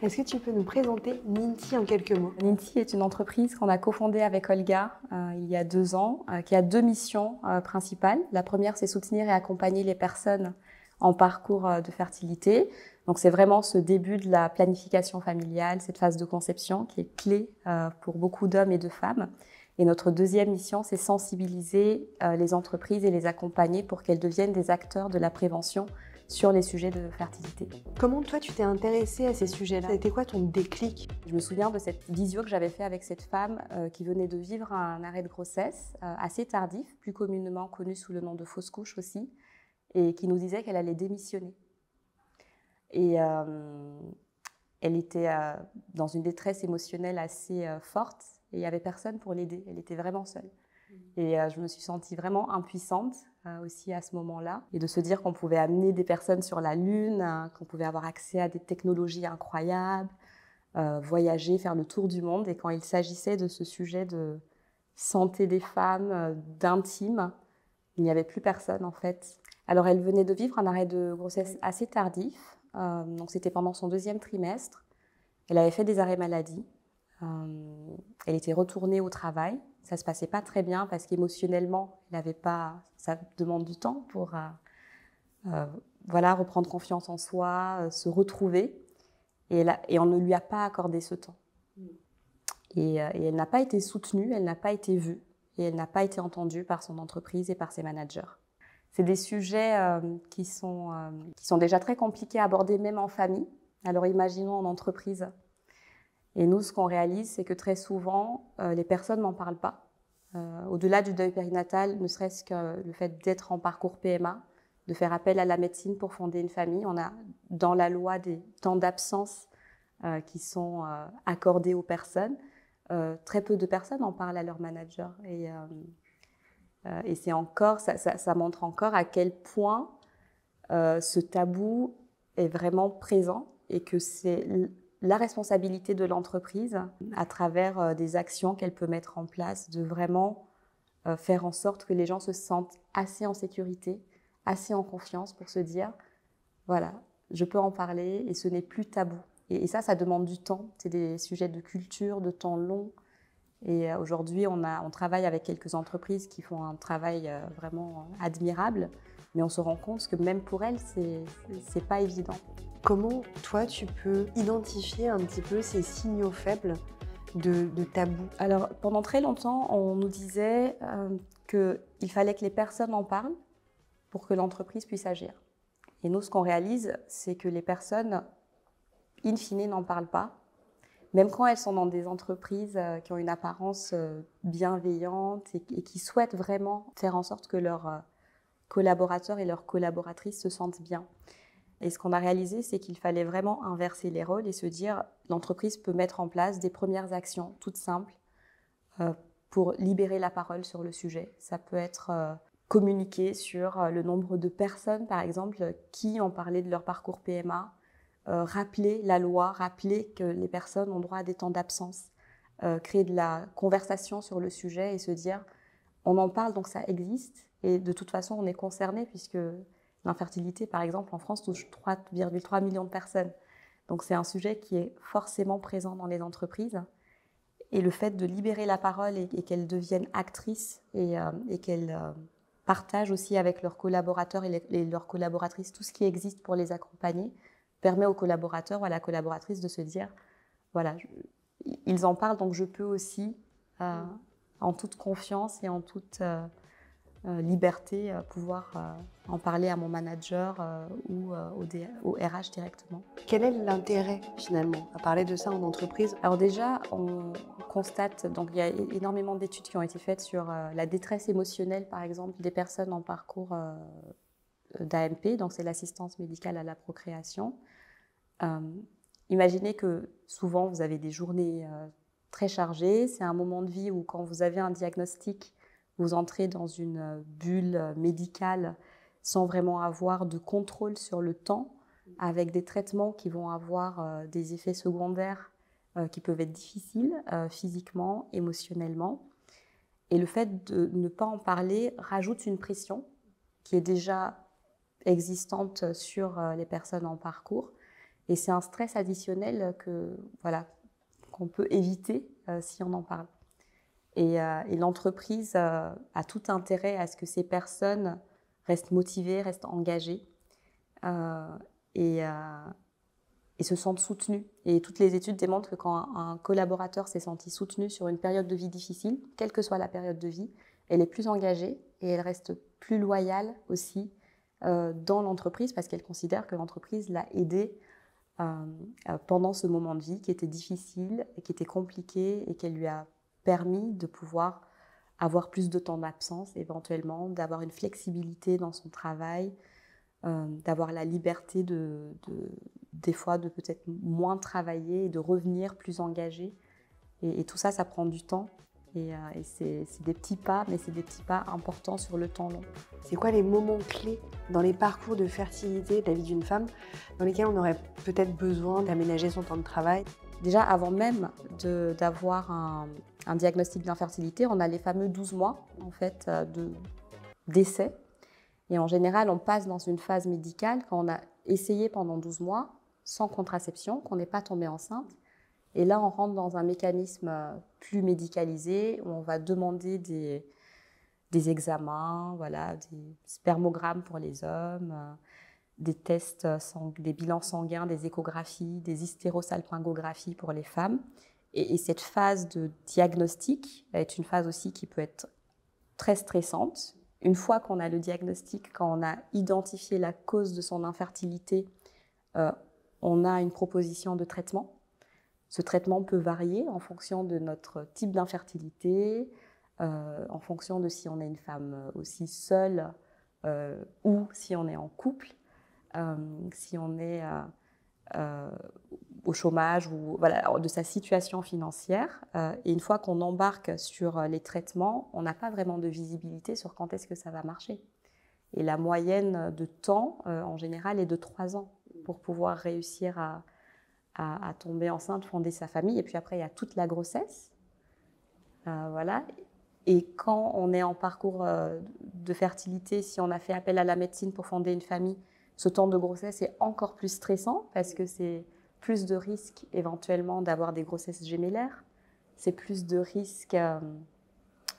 Est-ce que tu peux nous présenter Ninty en quelques mots? Ninty est une entreprise qu'on a cofondée avec Olga il y a 2 ans, qui a 2 missions principales. La première, c'est soutenir et accompagner les personnes en parcours de fertilité. Donc c'est vraiment ce début de la planification familiale, cette phase de conception qui est clé pour beaucoup d'hommes et de femmes. Et notre deuxième mission, c'est sensibiliser les entreprises et les accompagner pour qu'elles deviennent des acteurs de la prévention sur les sujets de fertilité. Comment toi tu t'es intéressée à ces sujets-là? C'était quoi ton déclic? Je me souviens de cette visio que j'avais fait avec cette femme qui venait de vivre un arrêt de grossesse assez tardif, plus communément connu sous le nom de fausse couche aussi, et qui nous disait qu'elle allait démissionner. Et elle était dans une détresse émotionnelle assez forte et il n'y avait personne pour l'aider. Elle était vraiment seule. Et je me suis sentie vraiment impuissante aussi à ce moment-là. Et de se dire qu'on pouvait amener des personnes sur la Lune, qu'on pouvait avoir accès à des technologies incroyables, voyager, faire le tour du monde. Et quand il s'agissait de ce sujet de santé des femmes, d'intime, il n'y avait plus personne en fait. Alors elle venait de vivre un arrêt de grossesse assez tardif. Donc c'était pendant son 2e trimestre. Elle avait fait des arrêts maladie. Elle était retournée au travail. Ça ne se passait pas très bien parce qu'émotionnellement, elle n'avait pas. Ça demande du temps pour voilà, reprendre confiance en soi, se retrouver. Et on ne lui a pas accordé ce temps. Et elle n'a pas été soutenue, elle n'a pas été vue et elle n'a pas été entendue par son entreprise et par ses managers. C'est des sujets qui sont déjà très compliqués à aborder même en famille. Alors imaginons en entreprise. Et nous, ce qu'on réalise, c'est que très souvent, les personnes n'en parlent pas. Au-delà du deuil périnatal, ne serait-ce que le fait d'être en parcours PMA, de faire appel à la médecine pour fonder une famille. On a dans la loi des temps d'absence qui sont accordés aux personnes. Très peu de personnes en parlent à leur manager. Et c'est encore, ça montre encore à quel point ce tabou est vraiment présent et que c'est la responsabilité de l'entreprise, à travers des actions qu'elle peut mettre en place, de vraiment faire en sorte que les gens se sentent assez en sécurité, assez en confiance pour se dire, voilà, je peux en parler et ce n'est plus tabou. Et ça demande du temps. C'est des sujets de culture, de temps long. Et aujourd'hui, on travaille avec quelques entreprises qui font un travail vraiment admirable, mais on se rend compte que même pour elles, c'est pas évident. Comment toi tu peux identifier un petit peu ces signaux faibles de tabou? Alors pendant très longtemps, on nous disait qu'il fallait que les personnes en parlent pour que l'entreprise puisse agir. Et nous, ce qu'on réalise, c'est que les personnes, in fine, n'en parlent pas. Même quand elles sont dans des entreprises qui ont une apparence bienveillante et qui souhaitent vraiment faire en sorte que leurs collaborateurs et leurs collaboratrices se sentent bien. Et ce qu'on a réalisé, c'est qu'il fallait vraiment inverser les rôles et se dire l'entreprise peut mettre en place des premières actions toutes simples pour libérer la parole sur le sujet. Ça peut être communiquer sur le nombre de personnes, par exemple, qui ont parlé de leur parcours PMA, rappeler la loi, rappeler que les personnes ont droit à des temps d'absence, créer de la conversation sur le sujet et se dire on en parle donc ça existe et de toute façon on est concerné puisque l'infertilité par exemple en France touche 3,3 millions de personnes. Donc c'est un sujet qui est forcément présent dans les entreprises et le fait de libérer la parole et qu'elles deviennent actrices et qu'elles partagent aussi avec leurs collaborateurs et leurs collaboratrices tout ce qui existe pour les accompagner permet aux collaborateurs ou à la collaboratrice de se dire, voilà, ils en parlent, donc je peux aussi, en toute confiance et en toute liberté, pouvoir en parler à mon manager ou au RH directement. Quel est l'intérêt finalement à parler de ça en entreprise? Alors déjà, on constate, donc il y a énormément d'études qui ont été faites sur la détresse émotionnelle, par exemple, des personnes en parcours d'AMP, donc c'est l'assistance médicale à la procréation. Imaginez que souvent vous avez des journées très chargées, c'est un moment de vie où quand vous avez un diagnostic, vous entrez dans une bulle médicale sans vraiment avoir de contrôle sur le temps, avec des traitements qui vont avoir des effets secondaires qui peuvent être difficiles physiquement, émotionnellement. Et le fait de ne pas en parler rajoute une pression qui est déjà existante sur les personnes en parcours Et c'est un stress additionnel qu'on peut éviter si on en parle. Et l'entreprise a tout intérêt à ce que ces personnes restent motivées, restent engagées et se sentent soutenues. Et toutes les études démontrent que quand un collaborateur s'est senti soutenu sur une période de vie difficile, quelle que soit la période de vie, elle est plus engagée et elle reste plus loyale aussi dans l'entreprise parce qu'elle considère que l'entreprise l'a aidée pendant ce moment de vie qui était difficile, et qui était compliqué et qu'elle lui a permis de pouvoir avoir plus de temps d'absence éventuellement, d'avoir une flexibilité dans son travail, d'avoir la liberté des fois de peut-être moins travailler et de revenir plus engagé. Et tout ça, ça prend du temps. Et c'est des petits pas, mais c'est des petits pas importants sur le temps long. C'est quoi les moments clés dans les parcours de fertilité de la vie d'une femme dans lesquels on aurait peut-être besoin d'aménager son temps de travail? Déjà, avant même d'avoir un diagnostic d'infertilité, on a les fameux 12 mois en fait, d'essai. Et en général, on passe dans une phase médicale quand on a essayé pendant 12 mois sans contraception, qu'on n'est pas tombé enceinte. Et là, on rentre dans un mécanisme plus médicalisé où on va demander des examens, voilà, des spermogrammes pour les hommes, des tests, des bilans sanguins, des échographies, des hystérosalpingographies pour les femmes. Et cette phase de diagnostic est une phase aussi qui peut être très stressante. Une fois qu'on a le diagnostic, quand on a identifié la cause de son infertilité, on a une proposition de traitement. Ce traitement peut varier en fonction de notre type d'infertilité, en fonction de si on est une femme aussi seule ou si on est en couple, si on est au chômage ou voilà, de sa situation financière. Et une fois qu'on embarque sur les traitements, on n'a pas vraiment de visibilité sur quand est-ce que ça va marcher. Et la moyenne de temps, en général, est de 3 ans pour pouvoir réussir à tomber enceinte, fonder sa famille. Et puis après, il y a toute la grossesse. Voilà. Et quand on est en parcours de fertilité, si on a fait appel à la médecine pour fonder une famille, ce temps de grossesse est encore plus stressant parce que c'est plus de risques éventuellement d'avoir des grossesses gémellaires. C'est plus de risques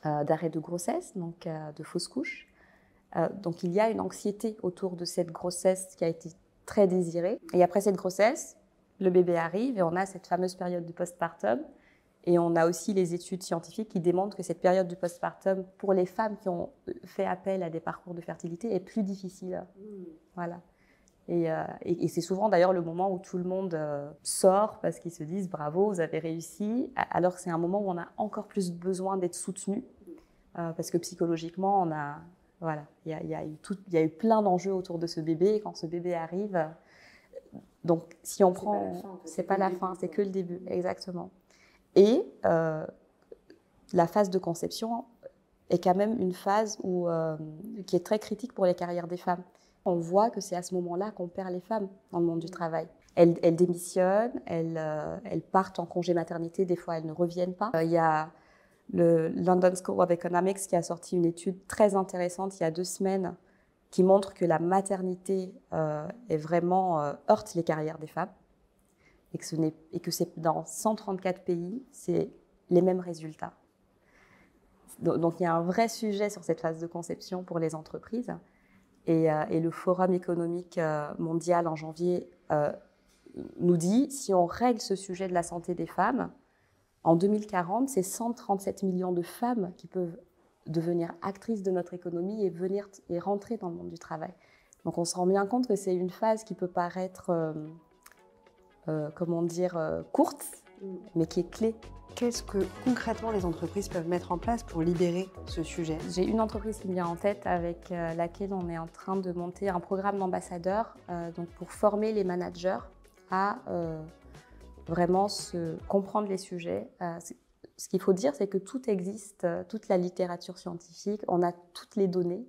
d'arrêt de grossesse, donc de fausse couche. Donc il y a une anxiété autour de cette grossesse qui a été très désirée. Et après cette grossesse, le bébé arrive et on a cette fameuse période du postpartum. Et on a aussi les études scientifiques qui démontrent que cette période du postpartum, pour les femmes qui ont fait appel à des parcours de fertilité, est plus difficile. Voilà. Et c'est souvent d'ailleurs le moment où tout le monde sort parce qu'ils se disent bravo, vous avez réussi, alors que c'est un moment où on a encore plus besoin d'être soutenu parce que psychologiquement, voilà, il y a eu plein d'enjeux autour de ce bébé. Et quand ce bébé arrive, donc si on prend, c'est pas la fin, c'est que le début, exactement. Et la phase de conception est quand même une phase qui est très critique pour les carrières des femmes. On voit que c'est à ce moment-là qu'on perd les femmes dans le monde du travail. Elles démissionnent, elles partent en congé maternité, des fois elles ne reviennent pas. Il y a le London School of Economics qui a sorti une étude très intéressante il y a 2 semaines qui montre que la maternité est vraiment heurte les carrières des femmes et que c'est dans 134 pays, c'est les mêmes résultats. Donc il y a un vrai sujet sur cette phase de conception pour les entreprises. Et le Forum économique mondial en janvier nous dit, si on règle ce sujet de la santé des femmes, en 2040, c'est 137 millions de femmes qui peuvent devenir actrices de notre économie et rentrer dans le monde du travail. Donc on se rend bien compte que c'est une phase qui peut paraître, courte, mais qui est clé. Qu'est-ce que concrètement les entreprises peuvent mettre en place pour libérer ce sujet? J'ai une entreprise qui me vient en tête avec laquelle on est en train de monter un programme d'ambassadeurs donc pour former les managers à vraiment comprendre les sujets. Ce qu'il faut dire, c'est que tout existe, toute la littérature scientifique, on a toutes les données.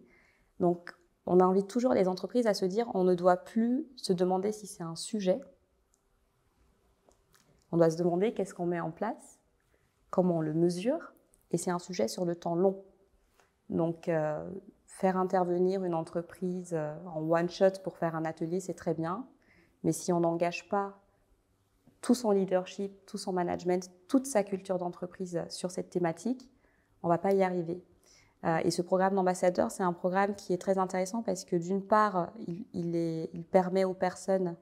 Donc on invite toujours les entreprises à se dire on ne doit plus se demander si c'est un sujet. On doit se demander qu'est-ce qu'on met en place, comment on le mesure, et c'est un sujet sur le temps long. Donc, faire intervenir une entreprise en one-shot pour faire un atelier, c'est très bien, Mais si on n'engage pas tout son leadership, tout son management, toute sa culture d'entreprise sur cette thématique, on ne va pas y arriver. Et ce programme d'ambassadeur, c'est un programme qui est très intéressant parce que d'une part, il permet aux personnes,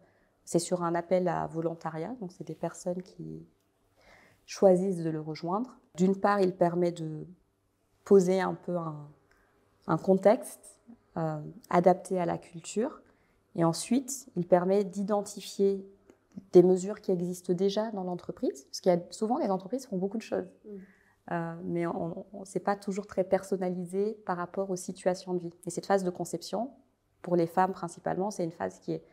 c'est sur un appel à volontariat, donc c'est des personnes qui choisissent de le rejoindre. D'une part, il permet de poser un peu un contexte adapté à la culture. Et ensuite, il permet d'identifier des mesures qui existent déjà dans l'entreprise, parce qu'il y a souvent, les entreprises font beaucoup de choses. Mais ce n'est pas toujours très personnalisé par rapport aux situations de vie. Et cette phase de conception, pour les femmes principalement, c'est une phase qui est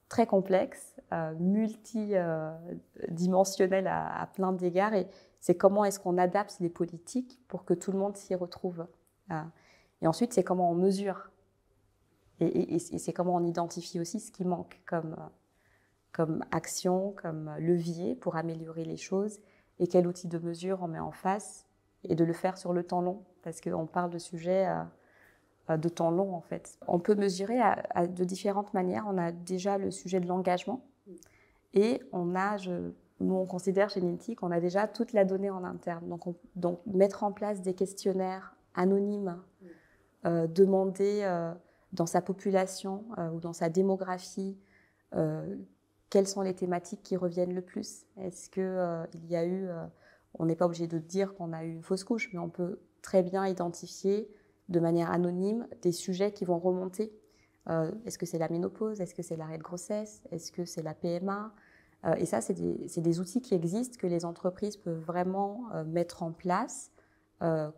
très complexe, multidimensionnelle à plein d'égards. Et c'est comment est-ce qu'on adapte les politiques pour que tout le monde s'y retrouve. Et ensuite, c'est comment on mesure. Et c'est comment on identifie aussi ce qui manque comme action, comme levier pour améliorer les choses. Et quel outil de mesure on met en face, et de le faire sur le temps long, parce qu'on parle de sujets de temps long en fait. On peut mesurer de différentes manières. On a déjà le sujet de l'engagement, et nous on considère chez Ninti qu'on a déjà toute la donnée en interne. Donc mettre en place des questionnaires anonymes, demander dans sa population ou dans sa démographie quelles sont les thématiques qui reviennent le plus. Est-ce qu'il y a eu, on n'est pas obligé de dire qu'on a eu une fausse couche, mais on peut très bien identifier de manière anonyme des sujets qui vont remonter. Est-ce que c'est la ménopause? Est-ce que c'est l'arrêt de grossesse? Est-ce que c'est la PMA? Et ça, c'est des outils qui existent, que les entreprises peuvent vraiment mettre en place,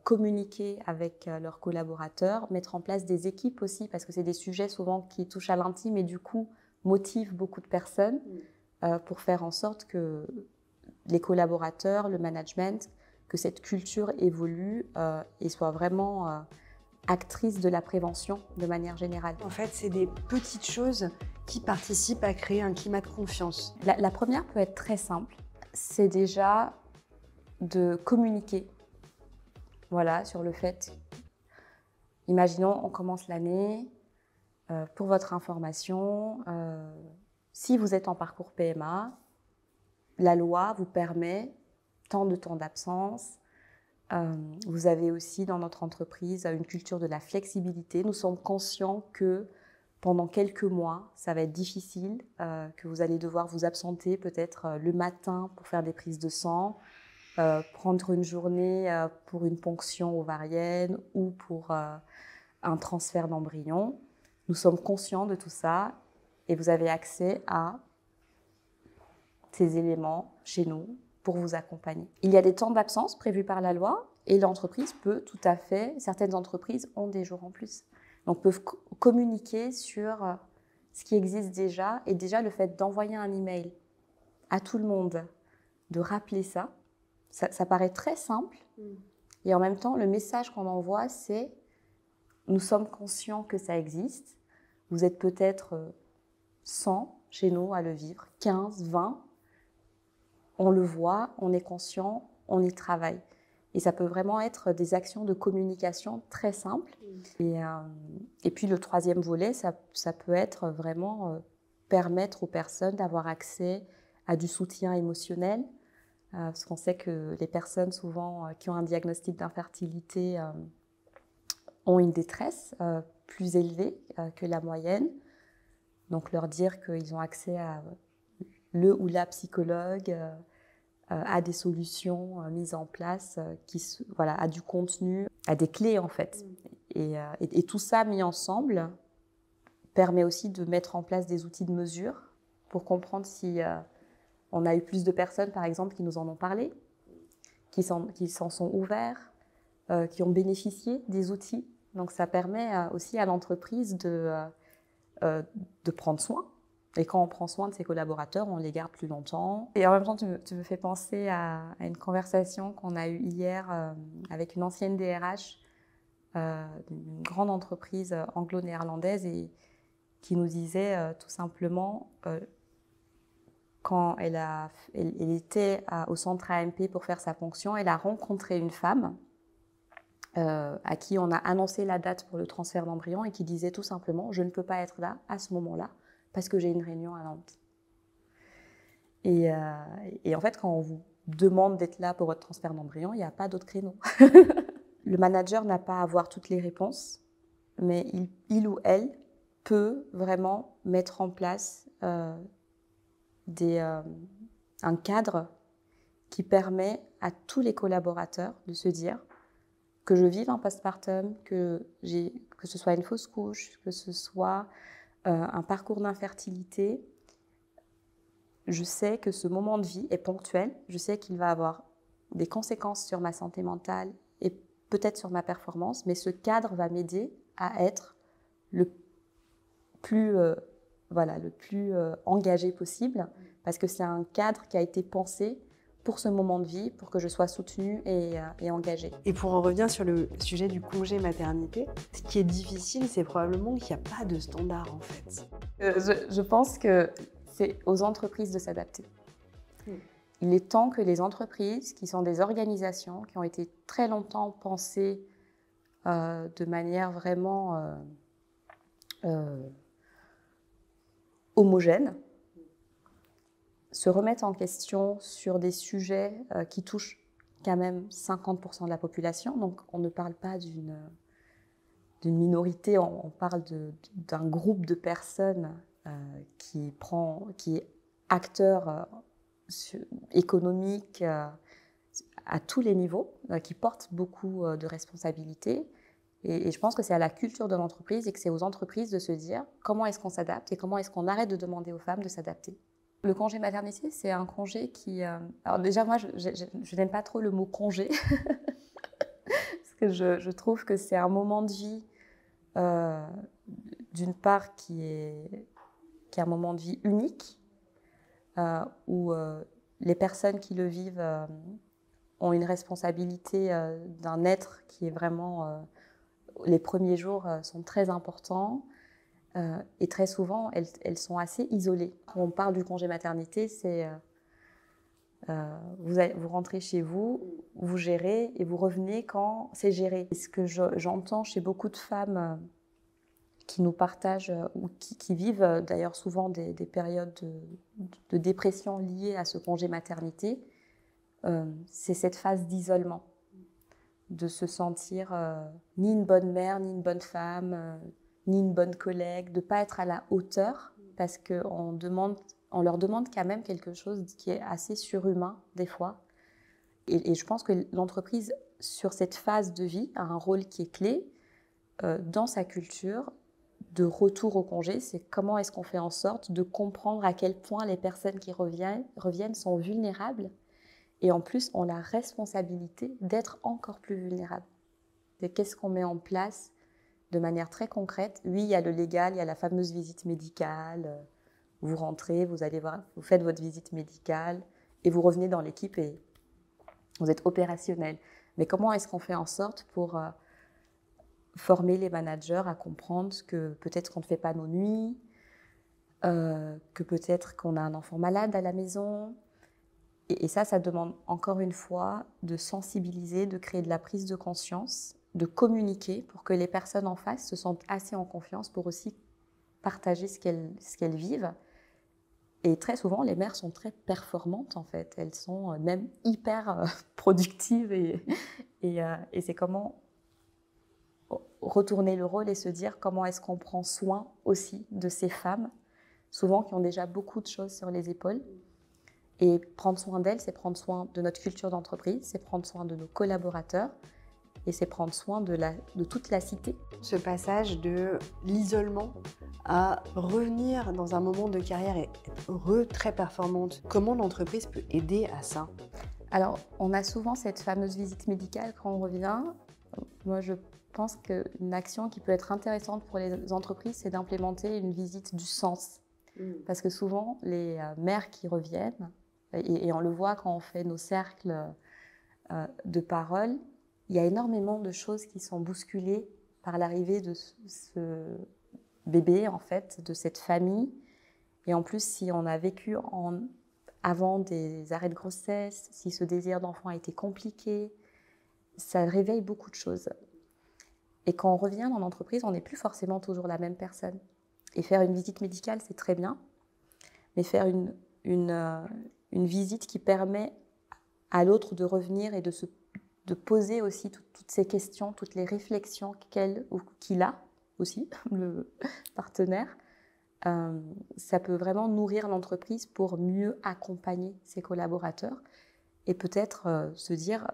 communiquer avec leurs collaborateurs, mettre en place des équipes aussi, parce que c'est des sujets souvent qui touchent à l'intime et du coup motivent beaucoup de personnes pour faire en sorte que les collaborateurs, le management, que cette culture évolue et soit vraiment actrice de la prévention de manière générale. En fait, c'est des petites choses qui participent à créer un climat de confiance. La première peut être très simple, c'est déjà de communiquer. Voilà, sur le fait, imaginons, on commence l'année, pour votre information, si vous êtes en parcours PMA, la loi vous permet tant de temps d'absence. Vous avez aussi dans notre entreprise une culture de la flexibilité. Nous sommes conscients que pendant quelques mois, ça va être difficile, que vous allez devoir vous absenter peut-être le matin pour faire des prises de sang, prendre une journée pour une ponction ovarienne ou pour un transfert d'embryon. Nous sommes conscients de tout ça et vous avez accès à ces éléments chez nous pour vous accompagner. Il y a des temps d'absence prévus par la loi et l'entreprise peut tout à fait, certaines entreprises ont des jours en plus. Donc peuvent communiquer sur ce qui existe déjà, et déjà le fait d'envoyer un email à tout le monde, de rappeler ça paraît très simple et en même temps le message qu'on envoie c'est nous sommes conscients que ça existe, vous êtes peut-être 100 chez nous à le vivre, 15, 20, on le voit, on est conscient, on y travaille. Et ça peut vraiment être des actions de communication très simples. Et puis le troisième volet, ça peut être vraiment permettre aux personnes d'avoir accès à du soutien émotionnel. Parce qu'on sait que les personnes souvent qui ont un diagnostic d'infertilité ont une détresse plus élevée que la moyenne. Donc leur dire qu'ils ont accès à le ou la psychologue, à des solutions mises en place, à du contenu, à des clés en fait. Et tout ça mis ensemble permet aussi de mettre en place des outils de mesure pour comprendre si on a eu plus de personnes par exemple qui nous en ont parlé, qui s'en sont ouverts, qui ont bénéficié des outils. Donc ça permet aussi à l'entreprise de prendre soin. Et quand on prend soin de ses collaborateurs, on les garde plus longtemps. Et en même temps, tu me fais penser à une conversation qu'on a eue hier avec une ancienne DRH d'une grande entreprise anglo-néerlandaise et qui nous disait tout simplement quand elle était au centre AMP pour faire sa ponction, elle a rencontré une femme à qui on a annoncé la date pour le transfert d'embryon et qui disait tout simplement « je ne peux pas être là à ce moment-là ». Parce que j'ai une réunion à Nantes. Et, euh, et en fait, quand on vous demande d'être là pour votre transfert d'embryon, il n'y a pas d'autre créneau. Le manager n'a pas à avoir toutes les réponses, mais il ou elle peut vraiment mettre en place un cadre qui permet à tous les collaborateurs de se dire que je vive un postpartum, que ce soit une fausse couche, que ce soit un parcours d'infertilité, je sais que ce moment de vie est ponctuel, je sais qu'il va avoir des conséquences sur ma santé mentale et peut-être sur ma performance, mais ce cadre va m'aider à être le plus, engagé possible, parce que c'est un cadre qui a été pensé pour ce moment de vie, pour que je sois soutenue et engagée. Et pour en revenir sur le sujet du congé maternité, ce qui est difficile, c'est probablement qu'il n'y a pas de standard en fait. Je pense que c'est aux entreprises de s'adapter. Il est temps que les entreprises, qui sont des organisations, qui ont été très longtemps pensées de manière vraiment homogène, se remettent en question sur des sujets qui touchent quand même 50% de la population. Donc on ne parle pas d'une minorité, on parle d'un groupe de personnes qui est acteur économique à tous les niveaux, qui porte beaucoup de responsabilités. Et je pense que c'est à la culture de l'entreprise et que c'est aux entreprises de se dire comment est-ce qu'on s'adapte et comment est-ce qu'on arrête de demander aux femmes de s'adapter. Le congé maternité, c'est un congé qui... alors déjà, moi, je n'aime pas trop le mot congé parce que je trouve que c'est un moment de vie, d'une part, qui est un moment de vie unique, où les personnes qui le vivent ont une responsabilité d'un être qui est vraiment... les premiers jours sont très importants. Et très souvent, elles sont assez isolées. Quand on parle du congé maternité, c'est vous rentrez chez vous, vous gérez et vous revenez quand c'est géré. Et ce que j'entends chez beaucoup de femmes qui nous partagent ou qui vivent d'ailleurs souvent des périodes de dépression liées à ce congé maternité, c'est cette phase d'isolement, de se sentir ni une bonne mère, ni une bonne femme, ni une bonne collègue, de ne pas être à la hauteur, parce qu'on leur demande quand même quelque chose qui est assez surhumain des fois. Et je pense que l'entreprise, sur cette phase de vie, a un rôle qui est clé dans sa culture de retour au congé. C'est comment est-ce qu'on fait en sorte de comprendre à quel point les personnes qui reviennent sont vulnérables et en plus ont la responsabilité d'être encore plus vulnérables. Et qu'est-ce qu'on met en place de manière très concrète? Oui, il y a le légal, il y a la fameuse visite médicale. Vous rentrez, vous allez voir, vous faites votre visite médicale et vous revenez dans l'équipe et vous êtes opérationnel. Mais comment est-ce qu'on fait en sorte pour former les managers à comprendre que peut-être qu'on ne fait pas nos nuits, que peut-être qu'on a un enfant malade à la maison? Et ça demande encore une fois de sensibiliser, de créer de la prise de conscience, de communiquer pour que les personnes en face se sentent assez en confiance pour aussi partager ce qu'elles vivent. Et très souvent, les mères sont très performantes en fait. Elles sont même hyper productives et c'est comment retourner le rôle et se dire comment est-ce qu'on prend soin aussi de ces femmes, souvent qui ont déjà beaucoup de choses sur les épaules. Et prendre soin d'elles, c'est prendre soin de notre culture d'entreprise, c'est prendre soin de nos collaborateurs et c'est prendre soin de toute la cité. Ce passage de l'isolement à revenir dans un moment de carrière et être très performante, comment l'entreprise peut aider à ça? Alors, on a souvent cette fameuse visite médicale quand on revient. Moi, je pense qu'une action qui peut être intéressante pour les entreprises, c'est d'implémenter une visite du sens. Parce que souvent, les mères qui reviennent, et on le voit quand on fait nos cercles de parole, il y a énormément de choses qui sont bousculées par l'arrivée de ce bébé, en fait, de cette famille. Et en plus, si on a vécu avant des arrêts de grossesse, si ce désir d'enfant a été compliqué, ça réveille beaucoup de choses. Et quand on revient dans l'entreprise, on n'est plus forcément toujours la même personne. Et faire une visite médicale, c'est très bien. Mais faire une une visite qui permet à l'autre de revenir et de poser aussi toutes ces questions, toutes les réflexions qu'elle ou qu'il a aussi, le partenaire. Ça peut vraiment nourrir l'entreprise pour mieux accompagner ses collaborateurs et peut-être se dire,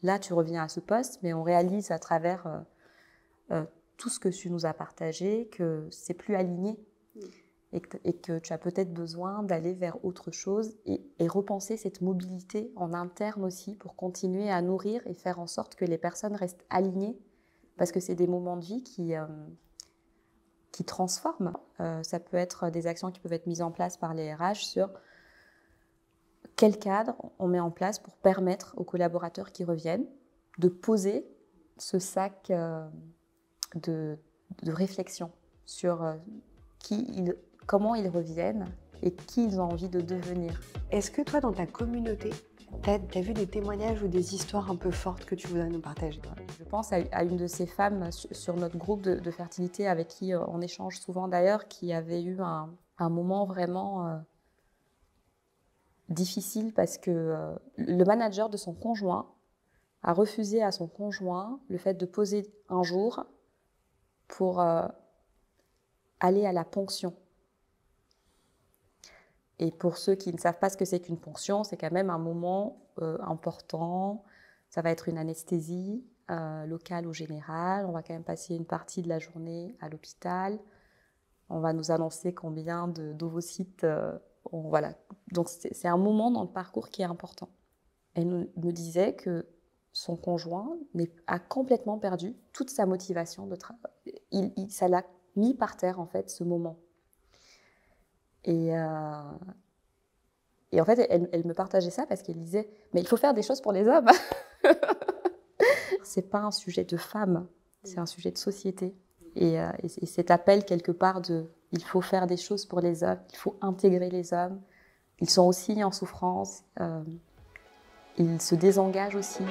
là tu reviens à ce poste, mais on réalise à travers tout ce que tu nous as partagé que c'est plus aligné et que tu as peut-être besoin d'aller vers autre chose et repenser cette mobilité en interne aussi pour continuer à nourrir et faire en sorte que les personnes restent alignées parce que c'est des moments de vie qui transforment. Ça peut être des actions qui peuvent être mises en place par les RH sur quel cadre on met en place pour permettre aux collaborateurs qui reviennent de poser ce sac de réflexion sur comment ils reviennent et qui ils ont envie de devenir. Est-ce que toi, dans ta communauté, tu as vu des témoignages ou des histoires un peu fortes que tu voudrais nous partager? Je pense à une de ces femmes sur notre groupe de fertilité avec qui on échange souvent d'ailleurs, qui avait eu un moment vraiment difficile parce que le manager de son conjoint a refusé à son conjoint le fait de poser un jour pour aller à la ponction. Et pour ceux qui ne savent pas ce que c'est qu'une ponction, c'est quand même un moment important. Ça va être une anesthésie locale ou générale. On va quand même passer une partie de la journée à l'hôpital. On va nous annoncer combien d'ovocytes. Voilà. Donc c'est un moment dans le parcours qui est important. Elle nous disait que son conjoint a complètement perdu toute sa motivation de travail. Ça l'a mis par terre, en fait, ce moment. Et en fait, elle me partageait ça parce qu'elle disait « Mais il faut faire des choses pour les hommes !» C'est pas un sujet de femme, c'est un sujet de société. Et cet appel, quelque part, il faut faire des choses pour les hommes, il faut intégrer les hommes. Ils sont aussi en souffrance, ils se désengagent aussi.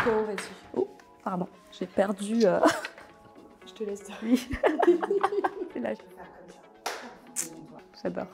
Oh, vas-y. Oh, pardon, j'ai perdu... Je te laisse. Oui. Et là, je vais faire comme ça. J'adore.